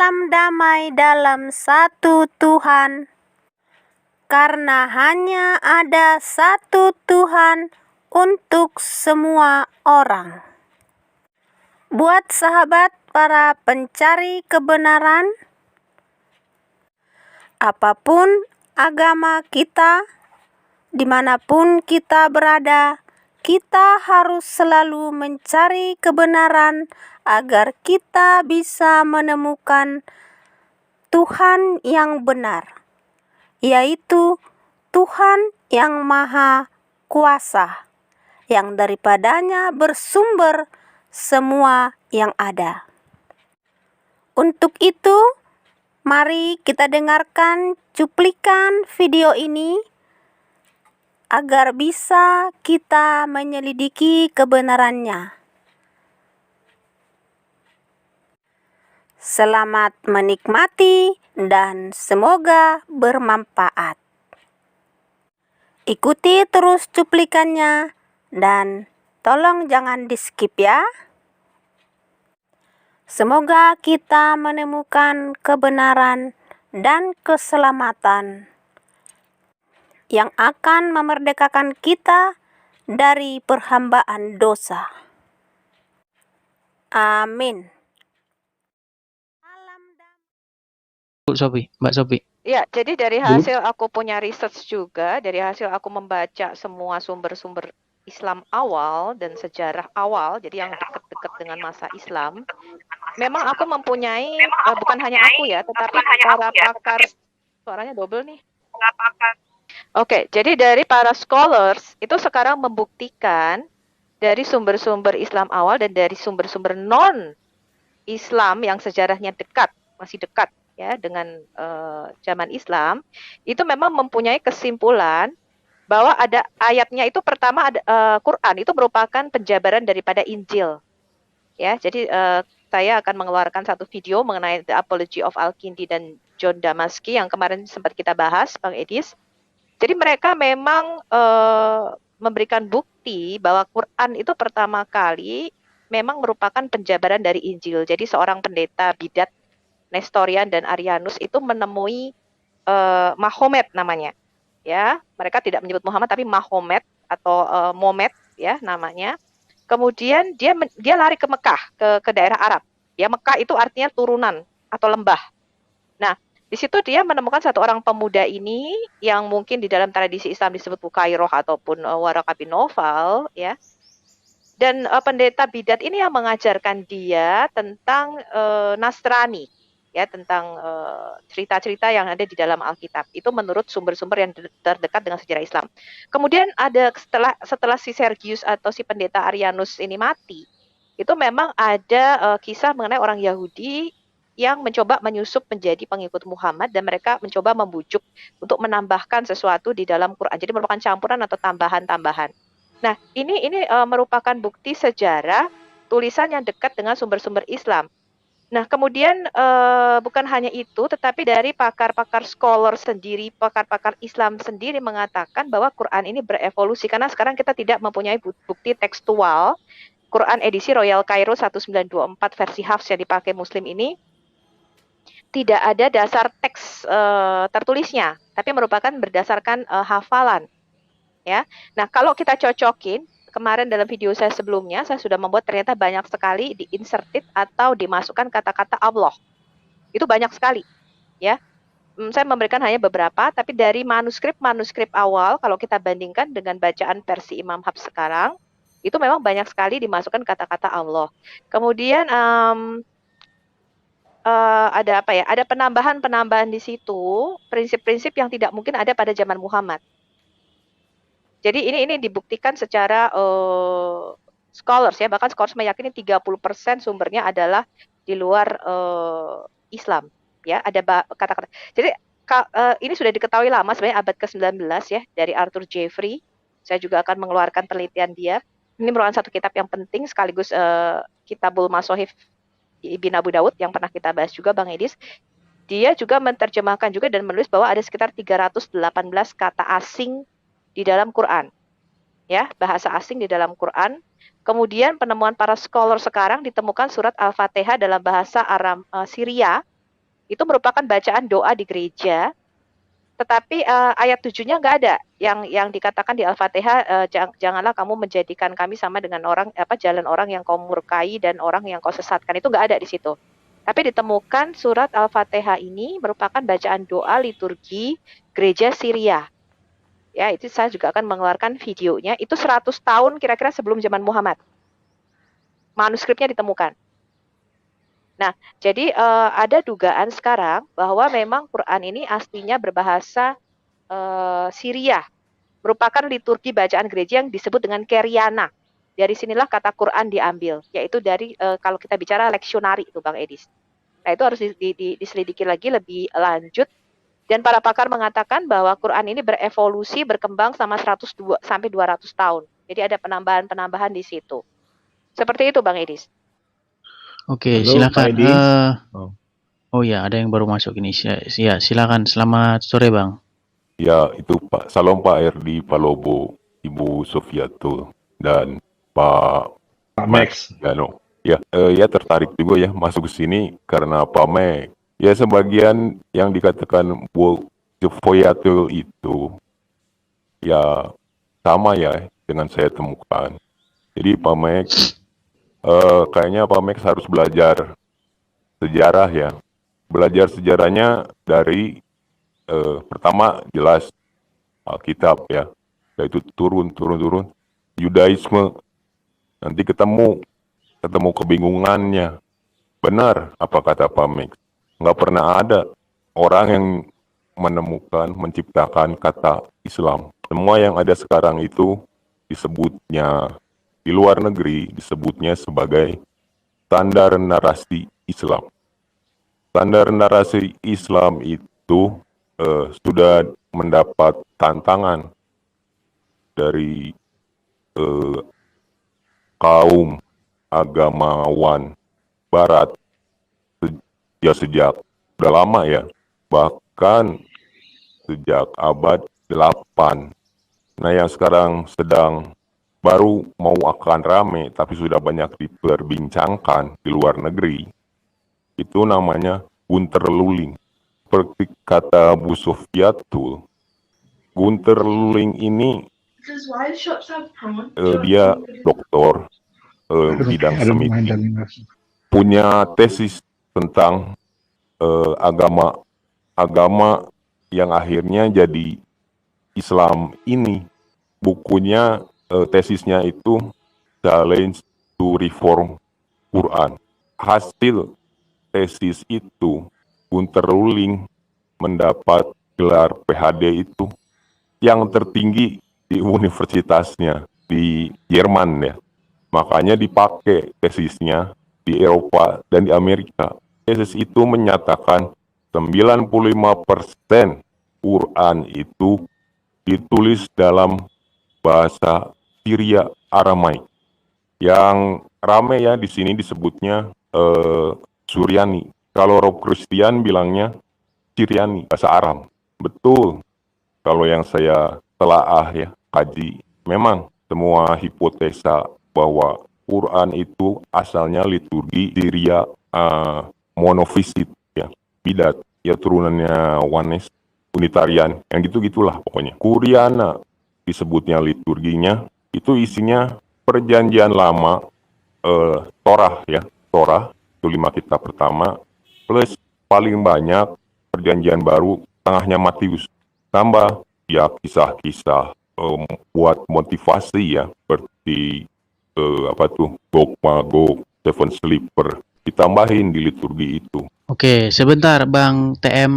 salam damai dalam satu Tuhan, karena hanya ada satu Tuhan untuk semua orang. Buat sahabat para pencari kebenaran, apapun agama kita, dimanapun kita berada, kita harus selalu mencari kebenaran agar kita bisa menemukan Tuhan yang benar, yaitu Tuhan yang Maha Kuasa, yang daripadanya bersumber semua yang ada. Untuk itu, mari kita dengarkan cuplikan video ini agar bisa kita menyelidiki kebenarannya. Selamat menikmati dan semoga bermanfaat. Ikuti terus cuplikannya dan tolong jangan di-skip ya. Semoga kita menemukan kebenaran dan keselamatan yang akan memerdekakan kita dari perhambaan dosa. Amin. Mbak Sobi. Ya, jadi dari hasil aku punya research juga, dari hasil aku membaca semua sumber-sumber Islam awal dan sejarah awal, jadi yang dekat-dekat dengan masa Islam, memang aku mempunyai, bukan hanya aku ya, tetapi para pakar, suaranya double nih. Oke, jadi dari para scholars itu sekarang membuktikan dari sumber-sumber Islam awal dan dari sumber-sumber non-Islam yang sejarahnya dekat, masih dekat ya dengan zaman Islam, itu memang mempunyai kesimpulan bahwa ada ayatnya itu pertama ada Quran itu merupakan penjabaran daripada Injil. Ya, jadi saya akan mengeluarkan satu video mengenai The Apology of Al-Kindi dan John Damaski yang kemarin sempat kita bahas, Bang Edis. Jadi mereka memang memberikan bukti bahwa Quran itu pertama kali memang merupakan penjabaran dari Injil. Jadi seorang pendeta bidat Nestorian dan Arianus itu menemui Mahomet namanya. Ya, mereka tidak menyebut Muhammad tapi Mahomet atau Momet ya namanya. Kemudian dia lari ke Mekah, ke daerah Arab. Ya, Mekah itu artinya turunan atau lembah. Nah, di situ dia menemukan satu orang pemuda ini yang mungkin di dalam tradisi Islam disebut Bukairoh ataupun Waraqah bin Naufal ya. Dan pendeta bidat ini yang mengajarkan dia tentang Nasrani ya, tentang cerita-cerita yang ada di dalam Alkitab. Itu menurut sumber-sumber yang terdekat dengan sejarah Islam. Kemudian ada setelah si Sergius atau si pendeta Arianus ini mati, itu memang ada kisah mengenai orang Yahudi yang mencoba menyusup menjadi pengikut Muhammad dan mereka mencoba membujuk untuk menambahkan sesuatu di dalam Quran. Jadi merupakan campuran atau tambahan-tambahan. Nah, ini merupakan bukti sejarah tulisan yang dekat dengan sumber-sumber Islam. Nah, kemudian bukan hanya itu, tetapi dari pakar-pakar scholar sendiri, pakar-pakar Islam sendiri mengatakan bahwa Quran ini berevolusi karena sekarang kita tidak mempunyai bukti tekstual. Quran edisi Royal Cairo 1924 versi Hafs yang dipakai Muslim ini tidak ada dasar teks tertulisnya, tapi merupakan berdasarkan hafalan. Ya, nah kalau kita cocokin, kemarin dalam video saya sebelumnya, saya sudah membuat ternyata banyak sekali di-inserted atau dimasukkan kata-kata Allah. Itu banyak sekali, ya. Saya memberikan hanya beberapa, tapi dari manuskrip awal, kalau kita bandingkan dengan bacaan versi Imam Hafs sekarang, itu memang banyak sekali dimasukkan kata-kata Allah. Kemudian ada apa ya? Ada penambahan-penambahan di situ, prinsip-prinsip yang tidak mungkin ada pada zaman Muhammad. Jadi ini dibuktikan secara scholars ya, bahkan scholars meyakini 30% sumbernya adalah di luar Islam ya, ada kata-kata. Jadi ini sudah diketahui lama sebenarnya abad ke-19 ya dari Arthur Jeffrey. Saya juga akan mengeluarkan penelitian dia. Ini merupakan satu kitab yang penting sekaligus Kitabul Masohif Ibn Abu Daud yang pernah kita bahas juga Bang Edis. Dia juga menerjemahkan juga dan menulis bahwa ada sekitar 318 kata asing di dalam Quran. Ya, bahasa asing di dalam Quran. Kemudian penemuan para scholar sekarang ditemukan surat Al-Fatihah dalam bahasa Syria Itu merupakan bacaan doa di gereja, tetapi ayat 7-nya nggak ada. Yang dikatakan di Al-Fatihah, janganlah kamu menjadikan kami sama dengan jalan orang yang kau murkai dan orang yang kau sesatkan. Itu nggak ada di situ. Tapi ditemukan surat Al-Fatihah ini merupakan bacaan doa liturgi gereja Syria. Ya, itu saya juga akan mengeluarkan videonya. Itu 100 tahun kira-kira sebelum zaman Muhammad. Manuskripnya ditemukan. Nah, jadi ada dugaan sekarang bahwa memang Quran ini aslinya berbahasa Syria, merupakan liturgi bacaan gereja yang disebut dengan Keriana. Dari sinilah kata Quran diambil, yaitu dari kalau kita bicara leksionari itu Bang Edis. Nah, itu harus diselidiki lagi lebih lanjut. Dan para pakar mengatakan bahwa Quran ini berevolusi, berkembang selama 102 sampai 200 tahun. Jadi ada penambahan-penambahan di situ. Seperti itu Bang Edis. Oke, Halo, silakan. Pak Edi. Oh ya, ada yang baru masuk ini. Ya, silakan. Selamat sore, Bang. Ya, itu Pak. Salam Pak Erdi Palobo, Ibu Sofiatul, dan Pak Max. Yano. Ya, ya tertarik juga ya masuk ke sini karena Pak Max. Ya, sebagian yang dikatakan Bu Sofiatul itu ya sama ya dengan saya temukan. Jadi Pak Max, kayaknya Pak Max harus belajar sejarah ya. Belajar sejarahnya dari pertama jelas Alkitab ya, yaitu turun Yudaisme, nanti ketemu kebingungannya. Benar apa kata Pak Max, nggak pernah ada orang yang menciptakan kata Islam. Semua yang ada sekarang itu disebutnya di luar negeri disebutnya sebagai standar narasi Islam. Standar narasi Islam itu sudah mendapat tantangan dari kaum agamawan Barat sejak udah lama ya, bahkan sejak abad 8. Nah, yang sekarang sedang baru mau akan rame tapi sudah banyak diperbincangkan di luar negeri, itu namanya Gunter Luling. Seperti kata Bu Sofiatul, Gunter Luling ini dia doktor bidang semitik, punya tesis tentang agama yang akhirnya jadi Islam ini. Bukunya, tesisnya itu Challenge to Reform Quran. Hasil tesis itu Gunter Luling mendapat gelar PhD itu yang tertinggi di universitasnya di Jerman ya. Makanya dipakai tesisnya di Eropa dan di Amerika. Tesis itu menyatakan 95% Quran itu ditulis dalam bahasa Syria Aramaik. Yang rame ya di sini disebutnya Suryani. Kalau Rob Christian bilangnya Syriani, bahasa Aram. Betul. Kalau yang saya telaah ya, kaji, memang semua hipotesa bahwa Quran itu asalnya liturgi Syria monofisit ya, bidat ya, turunannya Ones, Unitarian, yang gitu-gitulah pokoknya. Kuriana disebutnya liturginya, itu isinya perjanjian lama, Torah ya, Torah itu 5 kitab pertama, plus paling banyak perjanjian baru tengahnya Matius, tambah ya kisah-kisah buat motivasi ya, seperti Gog Magog, Seven Sleeper, ditambahin di liturgi itu. Oke, sebentar Bang TM